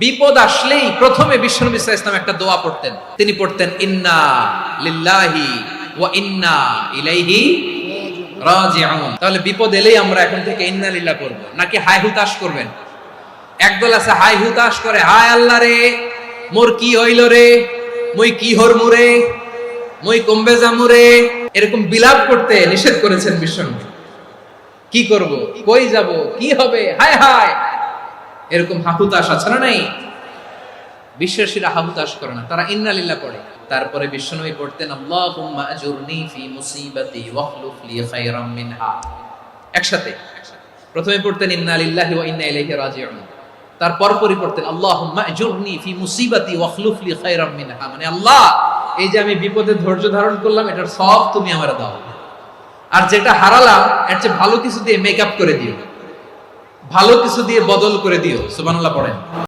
বিপদ আসলেই প্রথমে বিশ্বনবী সাল্লাল্লাহু আলাইহি ওয়াসাল্লাম একটা দোয়া পড়তেন। তিনি পড়তেন ইন্না লিল্লাহি ওয়া ইন্না ইলাইহি রাজিউন। তাহলে বিপদ এলেই আমরা এখন থেকে ইন্না লিল্লাহ করব, নাকি হায় হুতাশ করবেন? একদল আছে হায় হুতাশ করে, হায় আল্লাহ রে মোর কি হইল রে, মই কি হরমু রে, মই কমবে যামু রে, এরকম বিলাপ করতে নিষেধ করেছেন বিশ্বনবী। কি করব, কই যাব, কি হবে, হায় হায়, এরকম হাহুতাশ আছে না? নাই। বিশ্বাসীরা হাহুতাশ করে না, তারা ইন্না লিল্লাহ পড়ে। তারপরে বিশ্বনবী পড়তেন আল্লাহুম্মা আজুরনি ফি মুসিবাতি ওয়াখলুফ লি খায়রাম মিনহা। একসাথে প্রথমে পড়তেন ইন্না লিল্লাহি ওয়া ইন্না ইলাইহি রাজিউন, তারপর পড়তেন আল্লাহুম্মা আজুরনি ফি মুসিবাতি ওয়াখলুফ লি খায়রাম মিনহা, মানে আল্লাহ এই যে আমি বিপদে ধৈর্য ধারণ করলাম এটার সব তুমি আমারে দাও, আর যেটা হারালাম এর চেয়ে ভালো কিছু দিয়ে মেকআপ করে দিও, ভালো কিছু দিয়ে বদল করে দিও। সুবহানাল্লাহ পড়েন।